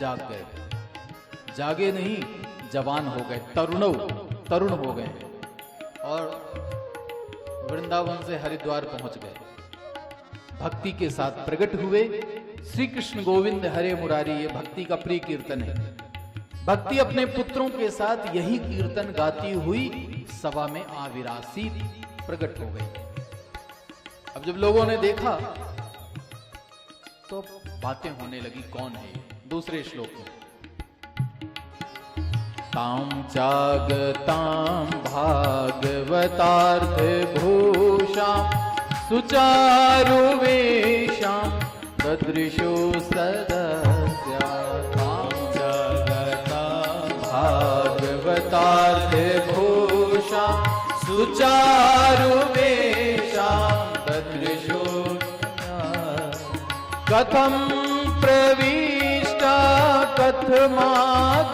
जाग गए, जागे नहीं, जवान हो गए, तरुण हो गए और वृंदावन से हरिद्वार पहुंच गए। भक्ति के साथ प्रकट हुए। श्री कृष्ण गोविंद हरे मुरारी, ये भक्ति का प्रिय कीर्तन है। भक्ति अपने पुत्रों के साथ यही कीर्तन गाती हुई सभा में आविरासित प्रकट हो गई। अब जब लोगों ने देखा तो बातें होने लगी, कौन है? दूसरे श्लोक में ताम जागताम भागवतार्थ भूषाम सुचारु वेशाम तदृशो सदस्या। ताम जागताम भागवतार्थ भूषाम सुचारु वेशाम तदृशो कथम प्रविष्टा कथमागतेयं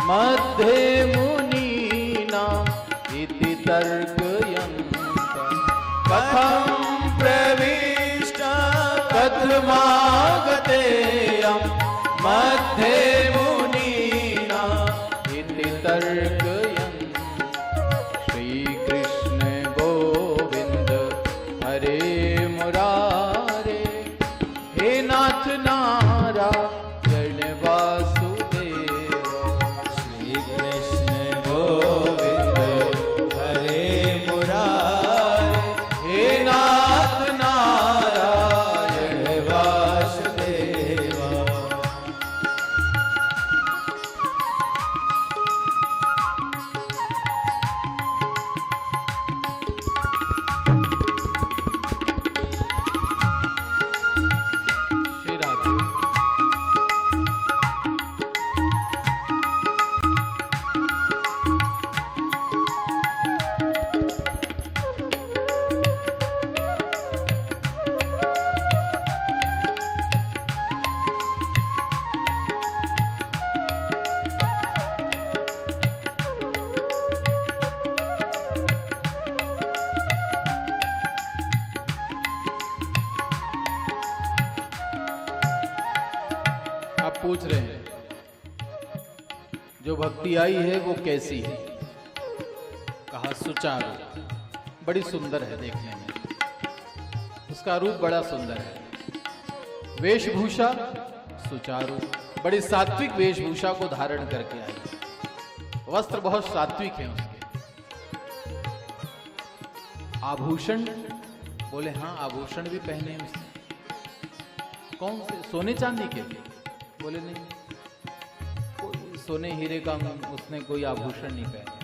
मध्ये मुनीना इति तर्कयन्तः। कथम प्रविष्टा कथमागतेयं मध्ये मुनीना इति तर्कयन्तः। श्री कृष्ण गोविंद हरे मुरारे, हे नाथ नारायण वासुदेव। श्री कृष्ण गोविंद हरे मुरारे, हे नाथ नारायण वासुदेव। श्री राधे। आप पूछ रहे हैं जो भक्ति आई है वो कैसी है? कहा सुचारू, बड़ी सुंदर है देखने में, उसका रूप बड़ा सुंदर है। वेशभूषा सुचारू, बड़ी सात्विक वेशभूषा को धारण करके आई। वस्त्र बहुत सात्विक है उसके। आभूषण, बोले हाँ आभूषण भी पहने हैं उसने। कौन से? सोने चांदी के? बोले नहीं, कोई सोने हीरे का उसने कोई आभूषण नहीं पहने।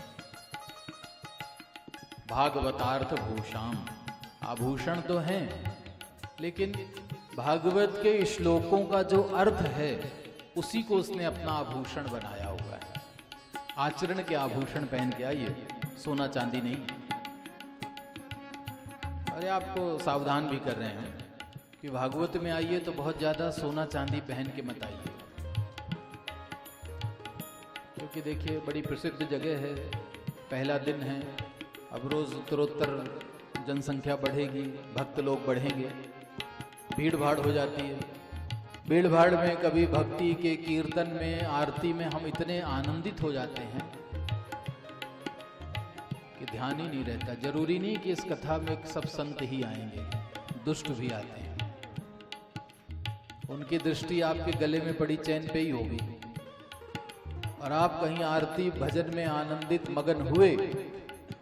भागवतार्थ भूषाम, आभूषण तो हैं लेकिन भागवत के श्लोकों का जो अर्थ है उसी को उसने अपना आभूषण बनाया हुआ है। आचरण के आभूषण पहन के आइए, सोना चांदी नहीं। अरे आपको सावधान भी कर रहे हैं कि भागवत में आइए तो बहुत ज्यादा सोना चांदी पहन के मत आइए, क्योंकि देखिए बड़ी प्रसिद्ध जगह है, पहला दिन है, अब रोज उत्तरोत्तर जनसंख्या बढ़ेगी, भक्त लोग बढ़ेंगे, भीड़ भाड़ हो जाती है। भीड़ भाड़ में कभी भक्ति के कीर्तन में, आरती में हम इतने आनंदित हो जाते हैं कि ध्यान ही नहीं रहता। जरूरी नहीं कि इस कथा में सब संत ही आएंगे, दुष्ट भी आते हैं। उनकी दृष्टि आपके गले में पड़ी चैन पे ही होगी और आप कहीं आरती भजन में आनंदित मगन हुए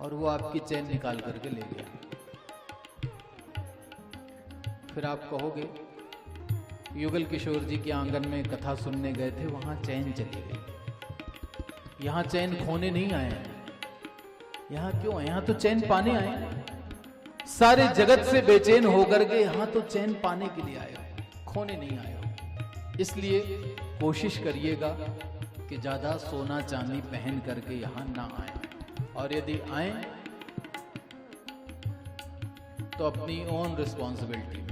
और वो आपकी चैन निकाल करके ले गया। फिर आप कहोगे युगल किशोर जी के आंगन में कथा सुनने गए थे, वहां चैन चली गई। यहां चैन खोने नहीं आए हैं। यहां क्यों? यहां तो चैन पाने आए हैं। सारे जगत से बेचैन होकर के यहां तो चैन पाने के लिए आए हो, खोने नहीं आए हो। इसलिए कोशिश करिएगा कि ज्यादा सोना चांदी पहन करके यहां ना आए, और यदि आए तो अपनी ओन रिस्पॉन्सिबिलिटी में।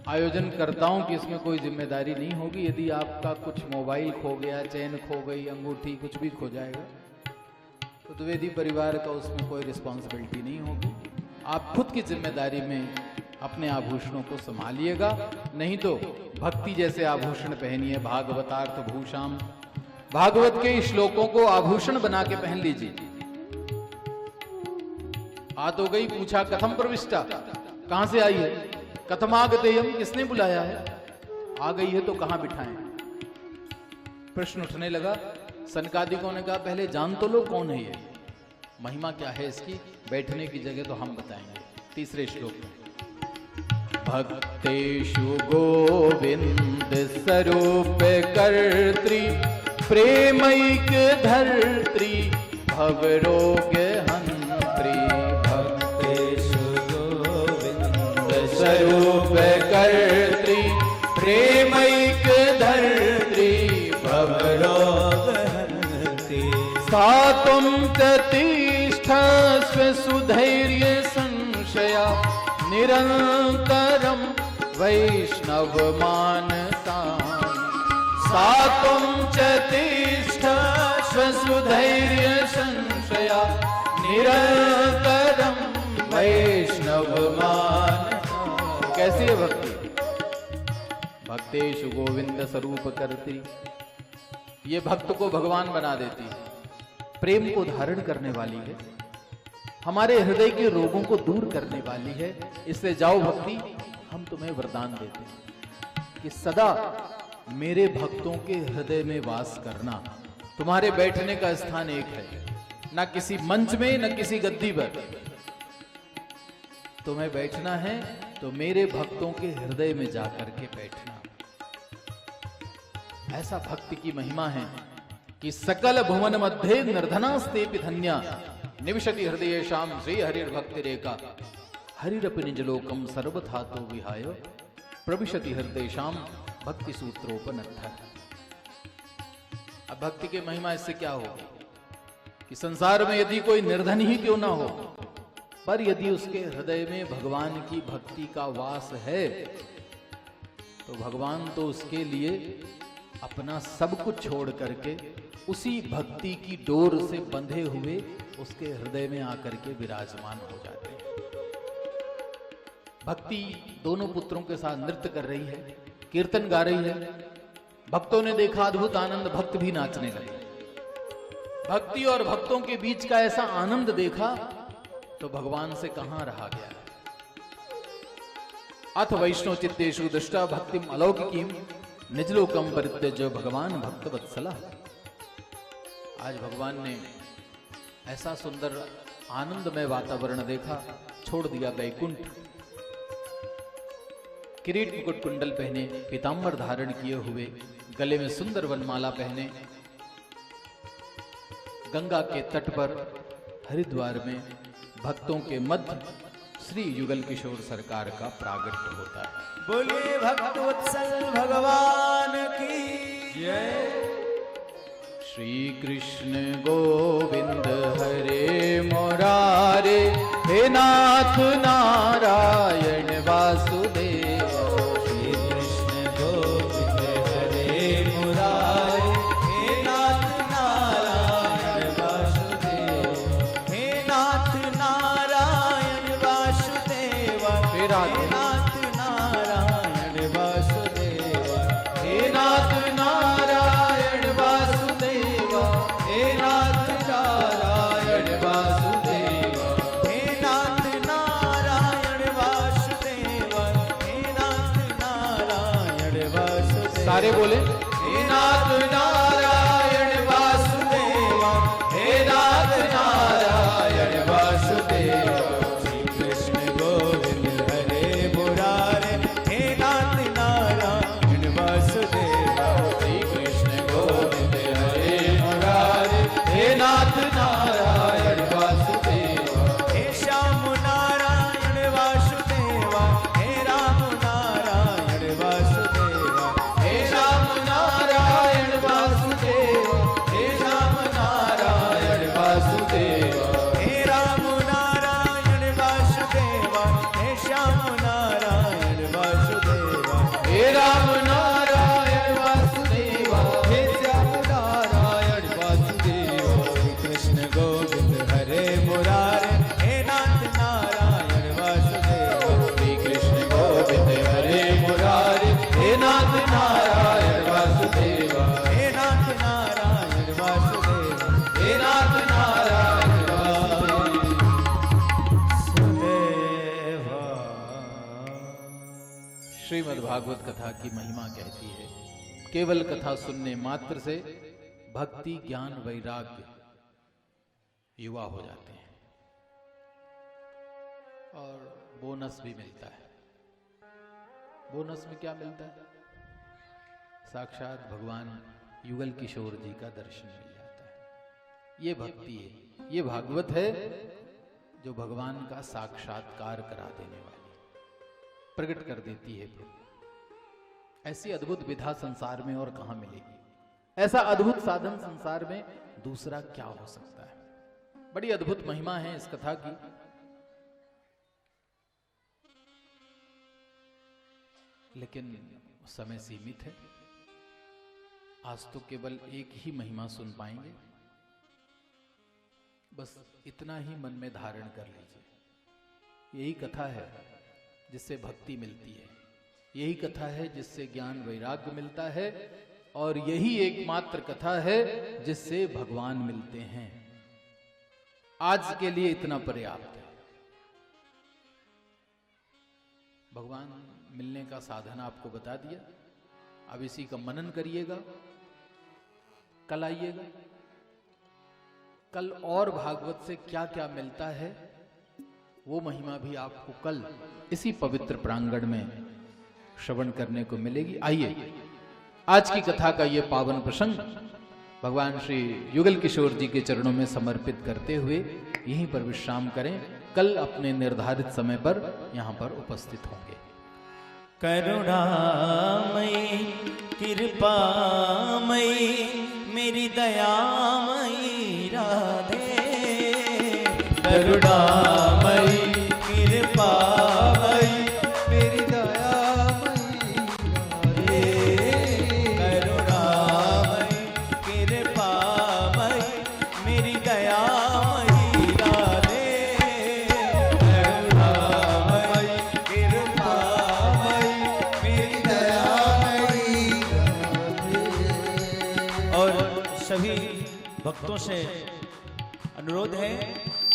आयोजनकर्ताओं की इसमें कोई जिम्मेदारी नहीं होगी। यदि आपका कुछ मोबाइल खो गया, चैन खो गई, अंगूठी, कुछ भी खो जाएगा तो द्विवेदी परिवार का उसमें कोई रिस्पॉन्सिबिलिटी नहीं होगी। आप खुद की जिम्मेदारी में अपने आभूषणों को संभालिएगा, नहीं तो भक्ति जैसे आभूषण पहनिए। भागवतार्थ भूषाम, भागवत के श्लोकों को आभूषण बना के पहन लीजिए। आ तो गई, पूछा कथम प्रविष्टा, कहां से आई है? कथमागतेयम, किसने बुलाया है? आ गई है तो कहां बिठाएं? प्रश्न उठने लगा। सनकादिकों ने कहा पहले जान तो लो कौन है ये, महिमा क्या है इसकी, बैठने की जगह तो हम बताएंगे। तीसरे श्लोक में भक्तेषु गोविंद स्वरूप कर्त्री, प्रेमैक धर्त्री, भवरोग हंत्री। भक्तेषु गोविंद स्वरूप कर्त्री, प्रेमैक धर्त्री, भवरोग हन्ति। सा त्वं प्रतिष्ठस्व सुधैर्य संशया, निरन्तरं वैष्णव मानसा। सा त्वं प्रतिष्ठस्व सुधैर्य संशया, निरन्तरं वैष्णव मानसा। कैसी है भक्ति? भक्तेषु गोविंद स्वरूप करती, ये भक्त को भगवान बना देती है, प्रेम को धारण करने वाली है, हमारे हृदय के रोगों को दूर करने वाली है। इससे जाओ भक्ति, हम तुम्हें वरदान देते हैं कि सदा मेरे भक्तों के हृदय में वास करना। तुम्हारे बैठने का स्थान एक है, ना किसी मंच में न किसी गद्दी पर। तुम्हें बैठना है तो मेरे भक्तों के हृदय में जाकर के बैठना। ऐसा भक्ति की महिमा है कि सकल भुवन मध्य निर्धनास्तेपि धन्या, निविशति हृदय शाम श्री हरिर्भक्ति रेखा। हरिरपि निजलोकम सर्वथा तो विहाय, प्रविशति हृदय शाम भक्ति सूत्रोपनत्थ। अब भक्ति की महिमा इससे क्या होगी कि संसार में यदि कोई निर्धन ही क्यों ना हो, पर यदि उसके हृदय में भगवान की भक्ति का वास है तो भगवान तो उसके लिए अपना सब कुछ छोड़ करके उसी भक्ति की डोर से बंधे हुए उसके हृदय में आकर के विराजमान हो जाते हैं। भक्ति दोनों पुत्रों के साथ नृत्य कर रही है, कीर्तन गा रही है। भक्तों ने देखा अद्भुत आनंद, भक्त भी नाचने लगे। भक्ति और भक्तों के बीच का ऐसा आनंद देखा तो भगवान से कहां रहा गया। अथ वैष्णव चित्तेषु दृष्टा भक्तिम अलौकिकीम, निजलोकम परित्यज्य भगवान भक्तवत्सला। आज भगवान ने ऐसा सुंदर आनंदमय वातावरण देखा, छोड़ दिया वैकुंठ। किरीट मुकुट कुंडल पहने, पीतांबर धारण किए हुए, गले में सुंदर वनमाला पहने, गंगा के तट पर हरिद्वार में भक्तों के मध्य श्री युगल किशोर सरकार का प्रागट्य होता है। बोलिए भक्तवत्सल भगवान की जय। श्री कृष्ण गोविंद हरे मुरारे, हे नाथ नारायण वासुदेव। श्री कृष्ण गोविंद हरे मुरारे, हे नाथ नारायण वासुदेव। हे नाथ नारायण वासुदेव। हे राधे। नाथ नारायण वासुदेव। हे नाथ नारायण वासुदेव, हे नाथ नारायण वासुदेव। हे नाथ नारायण वासुदेव। हे नाथ नारायण वासुदेव। सारे बोले, हे नाथ नारायण वासुदेव, हे नाथ नारायण वासुदेव। श्री कृष्ण गोविंद हरे मुरारे, हे नाथ नारायण वासुदेव। श्री कृष्ण गोविंद हरे मुरारे, हे नाथ नारायण वासुदेव। हे श्याम नारायण वासुदेव। हे राम नारायण वासुदेव। हे श्याम नारायण वासुदेव, श्रीमद्भागवत कथा की महिमा कहती है, केवल कथा सुनने मात्र से भक्ति ज्ञान वैराग्य युवा हो जाते हैं और बोनस भी मिलता है। बोनस में क्या मिलता है? साक्षात भगवान युगल किशोर जी का दर्शन मिल जाता है। ये भक्ति है, ये भागवत है जो भगवान का साक्षात्कार करा देने वाली, प्रकट कर देती है। ऐसी अद्भुत विधा संसार में और कहां मिलेगी? ऐसा अद्भुत साधन संसार में दूसरा क्या हो सकता है? बड़ी अद्भुत महिमा है इस कथा की। लेकिन समय सीमित है, आज तो केवल एक ही महिमा सुन पाएंगे। बस इतना ही मन में धारण कर लीजिए। यही कथा है जिससे भक्ति मिलती है, यही कथा है जिससे ज्ञान वैराग्य मिलता है, और यही एकमात्र कथा है जिससे भगवान मिलते हैं। आज के लिए इतना पर्याप्त है। भगवान मिलने का साधन आपको बता दिया, अब इसी का मनन करिएगा। कल आइएगा, कल और भागवत से क्या क्या मिलता है वो महिमा भी आपको कल इसी पवित्र प्रांगण में श्रवण करने को मिलेगी। आइए, आज की कथा का ये पावन प्रसंग भगवान श्री युगल किशोर जी के चरणों में समर्पित करते हुए यहीं पर विश्राम करें। कल अपने निर्धारित समय पर यहां पर उपस्थित होंगे। करुणामयी कृपामयी मेरी दयामयी राधे, करुणामयी कृपामयी मेरी दयामयी राधे, करुणामयी कृपामयी मेरी दयामयी राधे, करुणामयी कृपामयी मेरी दयामयी राधे। और सभी भक्तों से अनुरोध है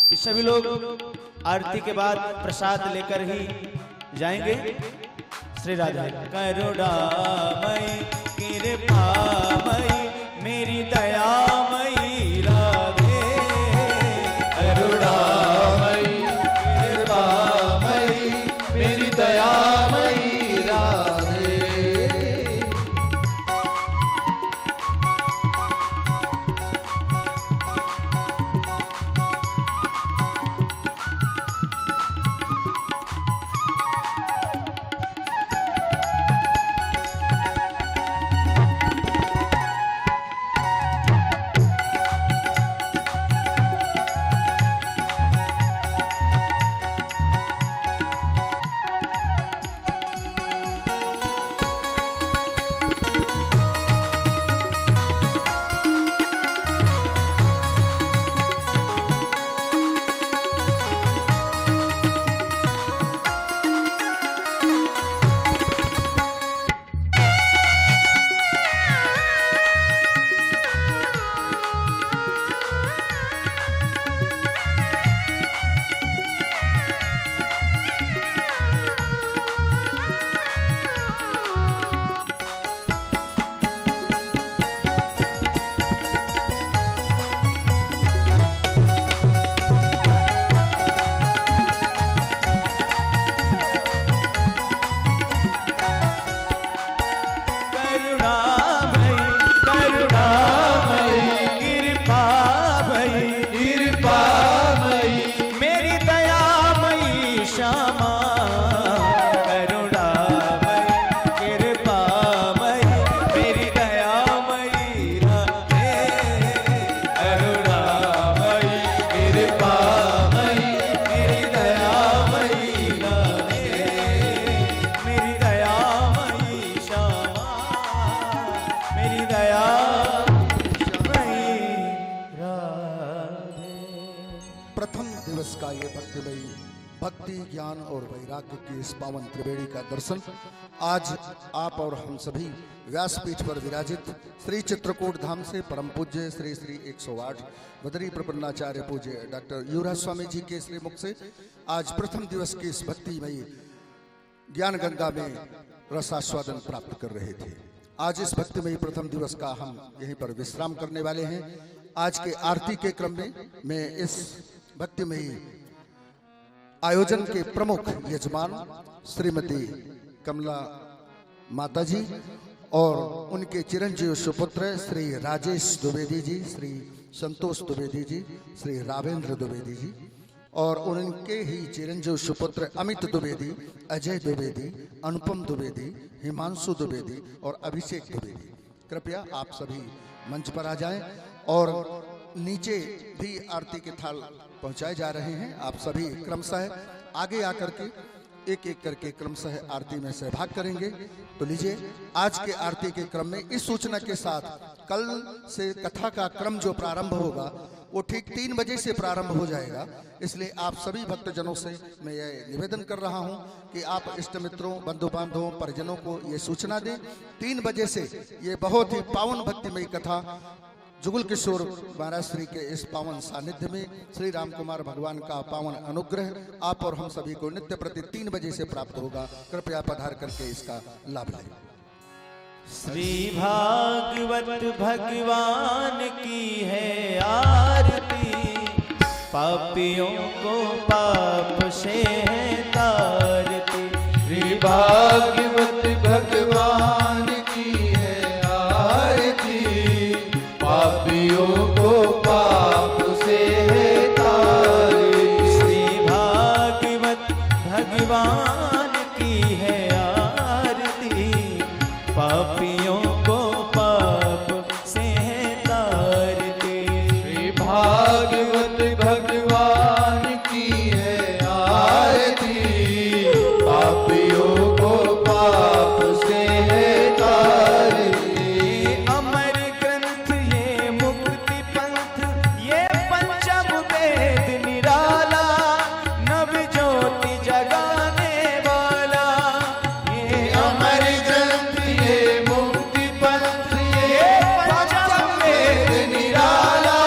कि सभी लोग आरती के बाद प्रसाद लेकर ही जाएंगे। श्री राधे। करुणामयी कृपामयी मेरी दयामयी राधे, करुणामयी कृपामयी मेरी दयामयी राधे। दिवस का ये भक्तिमयी भक्ति ज्ञान और वैराग्य की इस पावन त्रिवेणी का दर्शन आज आप और हम सभी व्यासपीठ पर विराजित श्री चित्रकूट धाम से परम पूज्य श्री श्री 108 बद्री प्रपन्नाचार्य पूज्य डॉक्टर युवराज स्वामी जी के श्री मुख से आज प्रथम दिवस की इस भक्तिमयी ज्ञान गंगा में रसास्वादन प्राप्त कर रहे थे। आज इस भक्तिमयी प्रथम दिवस का हम यहीं पर विश्राम करने वाले हैं। आज के आरती के क्रम में मैं इस भक्तिमयी आयोजन के प्रमुख यजमान श्रीमती कमला माता जी और उनके चिरंजीव सुपुत्र श्री राजेश द्विवेदी जी, श्री संतोष द्विवेदी जी, श्री रावेंद्र द्विवेदी जी और उनके ही चिरंजीव सुपुत्र अमित द्विवेदी, अजय द्विवेदी, अनुपम द्विवेदी, हिमांशु द्विवेदी और अभिषेक द्विवेदी। कृपया आप सभी मंच पर आ जाएं और नीचे भी आरती के थाल पहुंचाए जा रहे हैं। आप सभी क्रमशः आगे आकर के एक एक करके क्रमशः आरती में सहभाग करेंगे। तो लीजिए, आज के आरती के क्रम में इस सूचना के साथ कल से कथा का क्रम जो प्रारंभ होगा वो ठीक 3 बजे से प्रारंभ हो जाएगा। इसलिए आप सभी भक्तजनों से मैं ये निवेदन कर रहा हूं कि आप इष्ट मित्रों, बंधु बांधवों, परिजनों को ये सूचना दें। 3 बजे से ये बहुत ही पावन भक्तिमयी कथा जुगल किशोर महाराज श्री के इस पावन सानिध्य में श्री राम कुमार भगवान का पावन अनुग्रह आप और हम सभी को नित्य प्रति 3 बजे से प्राप्त होगा। कृपया पधार करके इसका लाभ लें। श्री भागवत भगवान की है आरती, पापियों को पाप से है तारती। श्री भागवत भगवान की है आरती, पापियों को पाप से है तारती। श्री भागवत भगवान की है आरती, पापियों को पाप से है तारती। श्री भागवत भगवान की है आरती, पापियों को पाप से है तारती। ये अमर ग्रंथ, ये मुक्ति पंथ, ये पंचम वेद निराला, नव ज्योति जगाने वाला। ये अमर ग्रंथ, ये मुक्ति पंथ, ये पंचम वेद निराला,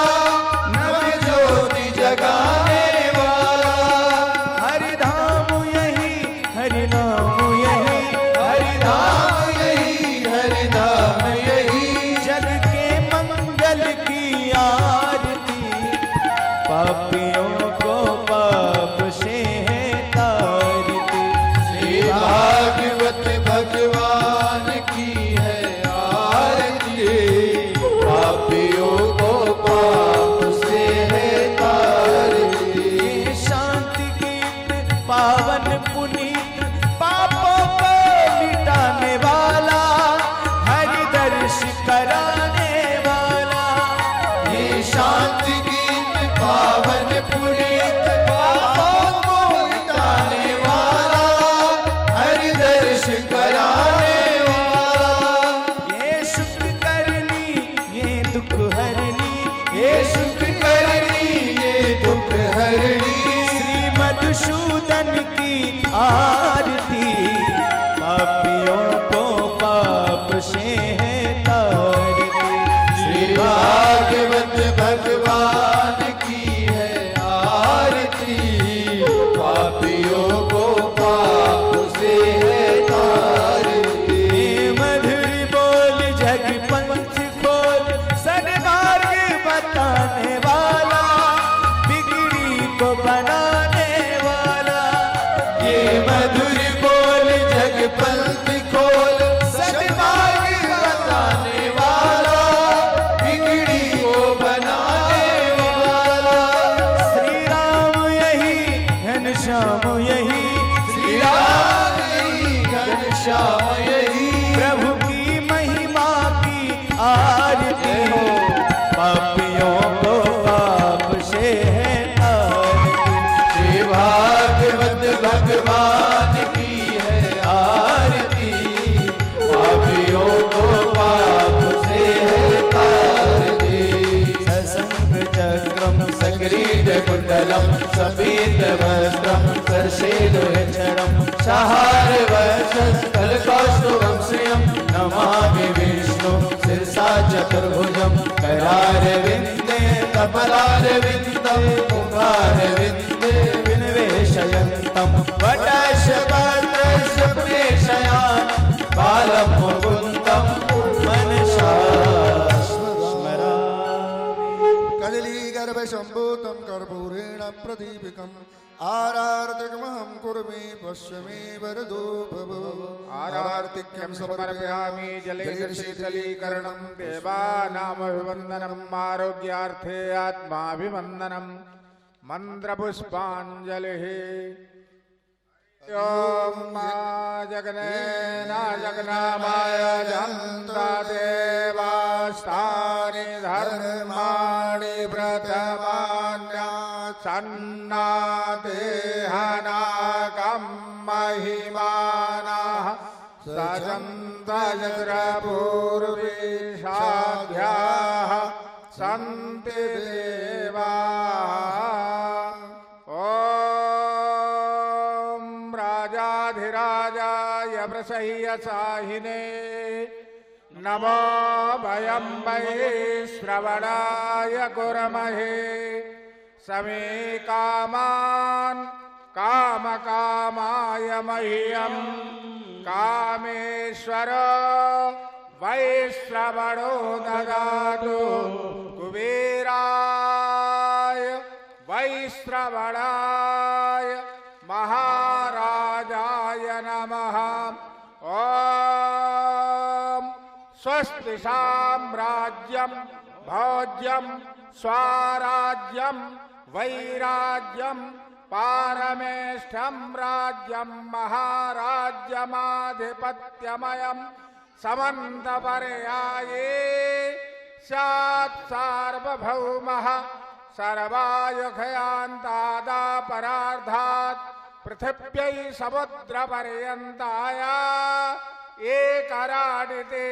नव ज्योति जगाने वाला। हरि धाम यही, हरि नाम यही, हरि धाम यही, हरि धाम यही, जग के मंगल की आरती, पापियों को पाप से है तारती। श्री भागवत भगवान की है आरती, पापियों को पाप से है तारती। ये शांति गीत पावन पुनीत, पापों को मिटाने वाला, हरि दर्श कराने वाला। ये शांति गीत पावन पुनीत, पापों को मिटाने वाला, हरि दर्श कराने वाला। ये सुख करनी, ये दुख हरनी, ये सुख करनी, ये दुख हरनी। श्री मधुसूदन की आरती, पापियों को पाप से है तारती। श्री भागवत भगवान की है आरती, पापियों को पाप से है तारती। ये मधुर बोल जग पंथ खोल, सन्मार्ग बताने वाला, बिगड़ी को बनाने वाला। ये मधुर बोल जग पंथ खोल, सन्मार्ग बताने वाला, बिगड़ी को बनाने वाला। श्री राम यही, घनश्याम यही, श्री राम यही, घनश्याम यही, प्रभु की महिमा की आरती, पापियों को पाप से है तारती। श्री भागवत भगवान की है आरती, पापियों को पाप से है तारती। ससंग चक्रम सक्रीड कुंडलम सफेद वस्त्रम सर्षेदुरक्षणम सहार वक्षस्थल कौस्तुभम श्रियम नमामि विष्णु शिरसा चतुर्भुजम करार विंदे कमलार विंदम कुमार विंदे विनवेशयन्तम वटश बालं मुकुन्दं मनसा कदलीगर्भ सम्भूतं कर्पूरेण प्रदीपिकम् आरार्तिकमहं कुर्मे पश्य मे वरदो भव आरार्तिक्यं समर्पयामि जले शीतलीकरणं देवानामभिवन्दनम् आरोग्यार्थे आत्माभिवन्दनम् मन्त्रपुष्पाञ्जलिः ॐ मा जगनेना जगनामाय जन्ता देवास्तानि धर्माणि प्रथमान्यात् सन्नादेहनाकं महिमानः सजन्तयद्रपूर्वीशाध्याः सन्ति देवाः राजाधिराजाय प्रसह्यसाहिने नमो भयं वै श्रवणाय कुर्महे समे कामान् कामकामाय मह्यं कामेश्वर वै श्रवणो ददातु कुबेराय वै श्रवणाय महाराजाय नमः ॐ स्वस्ति साम्राज्यं भोज्यं स्वाराज्यं वैराज्यं पारमेष्ठं राज्यं महाराज्यमाधिपत्यमयं समन्तपर्याये स्यात् सार्वभौमः सर्वायुधयान्तादापरार्धात् पृथिव्यै समुद्रपर्यन्ताय एकराडिते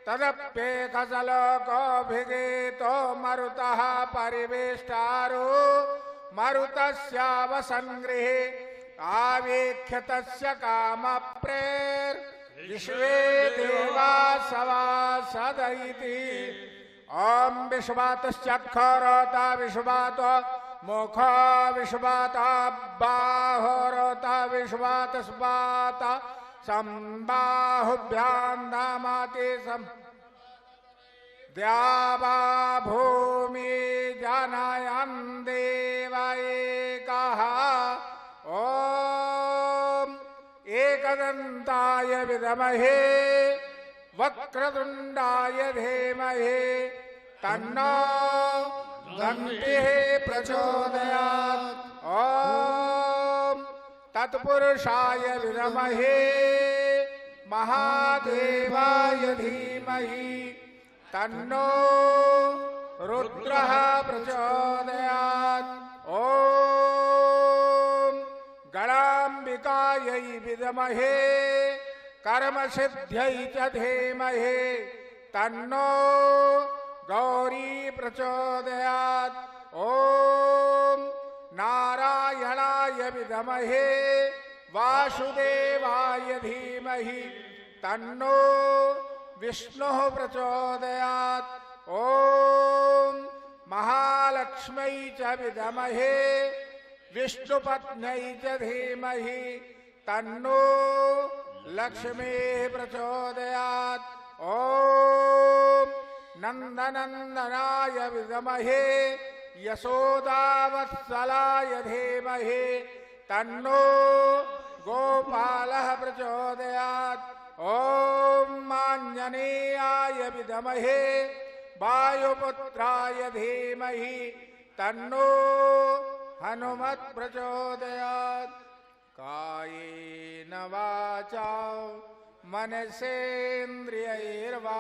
तदप्येकसलोकोऽभिगीतो मरुतः परिवेष्टारो मरुतस्यावसङ्गृहे आवेख्य तस्य कामप्रेर्विश्वे देवा सवासदयिति ॐ विश्वातश्चक्षुरोता विश्वात मुख विश्वात बाहुरोत विश्वातस्वात संबाहुभ्यां नामाति सं द्यावा भूमि जनयन् देव एकः ॐ एकदन्ताय विद्महे वक्रतुण्डाय धीमहि तन्नो दन्तिः प्रचोदयात् ॐ तत्पुरुषाय विद्महे महादेवाय धीमहि तन्नो रुद्रः प्रचोदयात् ॐ गणाम्बिकायै विद्महे कर्मसिद्ध्यै च धीमहि तन्नो गौरी प्रचोदयात् ॐ नारायणाय विद्महे वासुदेवाय धीमहि तन्नो विष्णुः प्रचोदयात् ॐ महालक्ष्म्यै च विद्महे विष्णुपत्न्यै च धीमहि तन्नो लक्ष्मी प्रचोदयात् ॐ नन्दनन्दनाय विद्महे यशोदावत्सलाय धीमहि तन्नो गोपालः प्रचोदयात् ॐ आञ्जनेयाय विद्महे वायुपुत्राय धीमहि तन्नो हनुमत् प्रचोदयात् कायेन वाचा मनसेन्द्रियैर्वा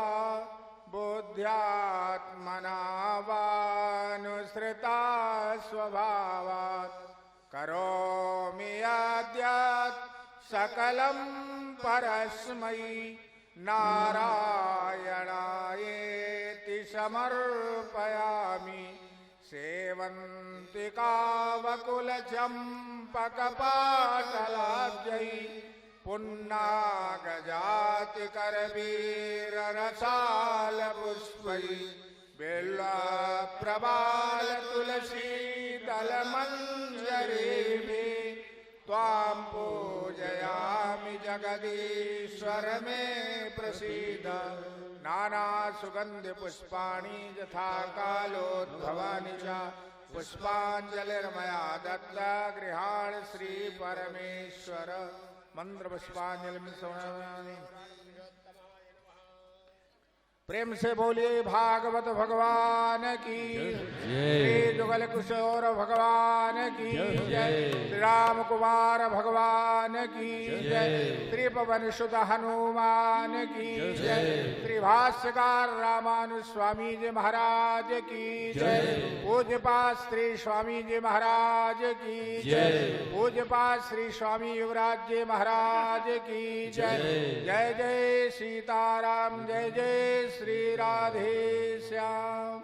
बुद्ध्यात्मना वानुसृता स्वभावात् करोमि यद्यत् सकलं परस्मै नारायणायेति समर्पयामि सेवन्तिकावकुलचम्पकपाटलाब्जै पुन्नागजातिकरवीररसालपुष्पै बिल्वप्रबालतुलसीदलमञ्जरीभिः त्वां पूजयामि जगदीश्वर मे प्रसीद नाना सुगंध पुष्पाणि यथा कालोद्भवानि च पुष्पांजलिर्मया दत्त गृहाण श्री परमेश्वर मंत्र पुष्पांजलि समर्पयामि। प्रेम से बोलिए भागवत भगवान की श्री जुगल किशोर भगवान की जय, श्री राम कुमार भगवान की जय, श्री पवन सुत हनुमान की जय, श्री भाष्यकार रामानुज स्वामी जी महाराज की जय, पूज्यपाद श्री स्वामी जी महाराज की जय, पूज्यपाद श्री स्वामी युवराज जी महाराज की जय। जय जय सीताराम, जय जय श्री राधे श्याम।